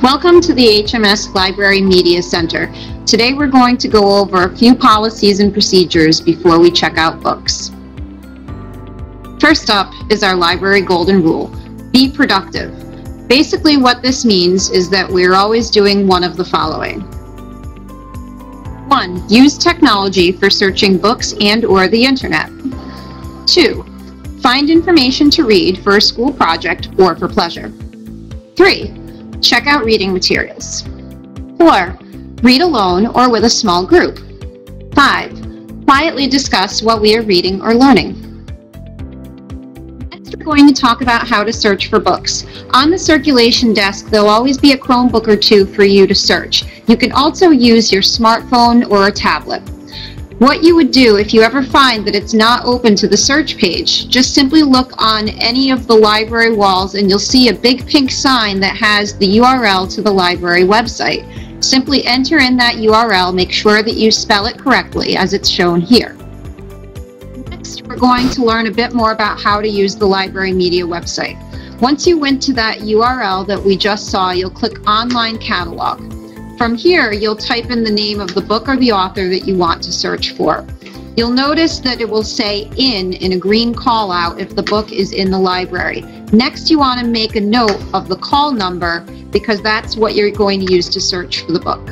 Welcome to the HMS Library Media Center. Today we're going to go over a few policies and procedures before we check out books. First up is our library golden rule: be productive. Basically what this means is that we're always doing one of the following. 1. Use technology for searching books and/or the internet. 2. Find information to read for a school project or for pleasure. 3. Check out reading materials. 4. Read alone or with a small group. 5. Quietly discuss what we are reading or learning. Next, we're going to talk about how to search for books. On the circulation desk, there'll always be a Chromebook or two for you to search. You can also use your smartphone or a tablet. What you would do if you ever find that it's not open to the search page, just simply look on any of the library walls and you'll see a big pink sign that has the URL to the library website. Simply enter in that URL, make sure that you spell it correctly as it's shown here. Next, we're going to learn a bit more about how to use the library media website. Once you went to that URL that we just saw, you'll click Online Catalog. From here, you'll type in the name of the book or the author that you want to search for. You'll notice that it will say in a green call out if the book is in the library. Next, you want to make a note of the call number because that's what you're going to use to search for the book.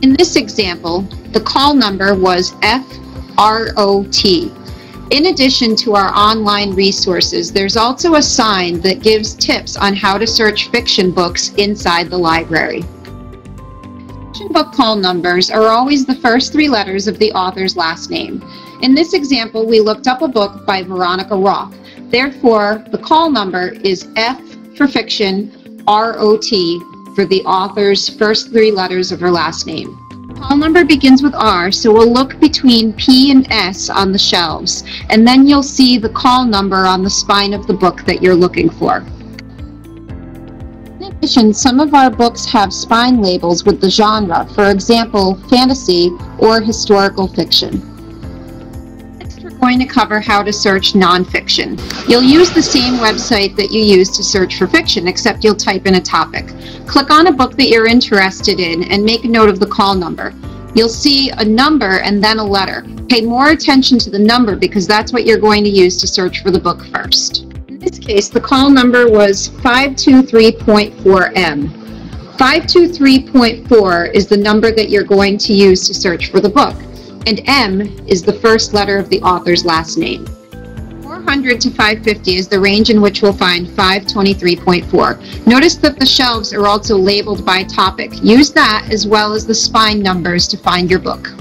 In this example, the call number was FROT. In addition to our online resources, there's also a sign that gives tips on how to search fiction books inside the library. Fiction book call numbers are always the first 3 letters of the author's last name. In this example, we looked up a book by Veronica Roth. Therefore, the call number is F for fiction, ROT for the author's first 3 letters of her last name. Call number begins with R, so we'll look between P and S on the shelves, and then you'll see the call number on the spine of the book that you're looking for. In addition, some of our books have spine labels with the genre, for example, fantasy or historical fiction. Next, we're going to cover how to search nonfiction. You'll use the same website that you use to search for fiction, except you'll type in a topic. Click on a book that you're interested in and make a note of the call number. You'll see a number and then a letter. Pay more attention to the number because that's what you're going to use to search for the book first. In this case, the call number was 523.4M. 523.4 is the number that you're going to use to search for the book, and M is the first letter of the author's last name. 400 to 550 is the range in which we'll find 523.4. Notice that the shelves are also labeled by topic. Use that as well as the spine numbers to find your book.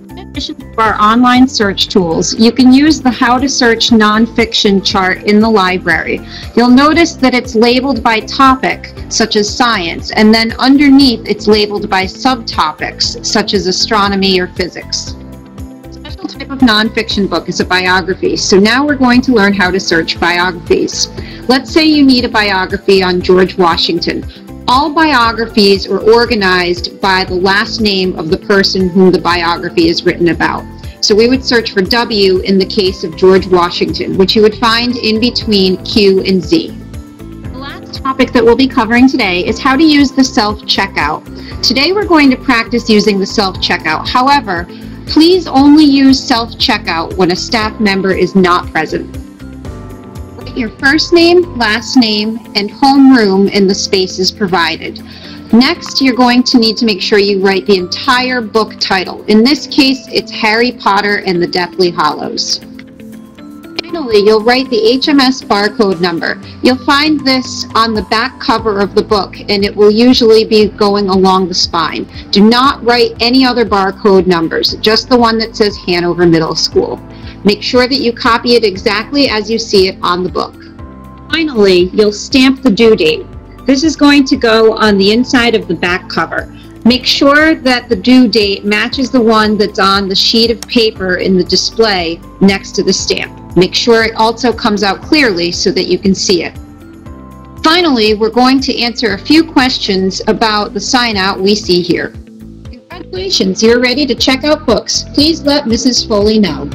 In addition to our online search tools, you can use the How to Search Nonfiction chart in the library. You'll notice that it's labeled by topic, such as science, and then underneath it's labeled by subtopics, such as astronomy or physics. Type of nonfiction book is a biography. So now we're going to learn how to search biographies. Let's say you need a biography on George Washington. All biographies are organized by the last name of the person whom the biography is written about. So we would search for W in the case of George Washington, which you would find in between Q and Z. The last topic that we'll be covering today is how to use the self-checkout. Today we're going to practice using the self-checkout. However, please only use self-checkout when a staff member is not present. Write your first name, last name, and homeroom in the spaces provided. Next, you're going to need to make sure you write the entire book title. In this case, it's Harry Potter and the Deathly Hallows. Finally, you'll write the HMS barcode number. You'll find this on the back cover of the book, and it will usually be going along the spine. Do not write any other barcode numbers, just the one that says Hanover Middle School. Make sure that you copy it exactly as you see it on the book. Finally, you'll stamp the due date. This is going to go on the inside of the back cover. Make sure that the due date matches the one that's on the sheet of paper in the display next to the stamp. Make sure it also comes out clearly so that you can see it. Finally, we're going to answer a few questions about the sign out we see here. Congratulations, you're ready to check out books. Please let Mrs. Foley know.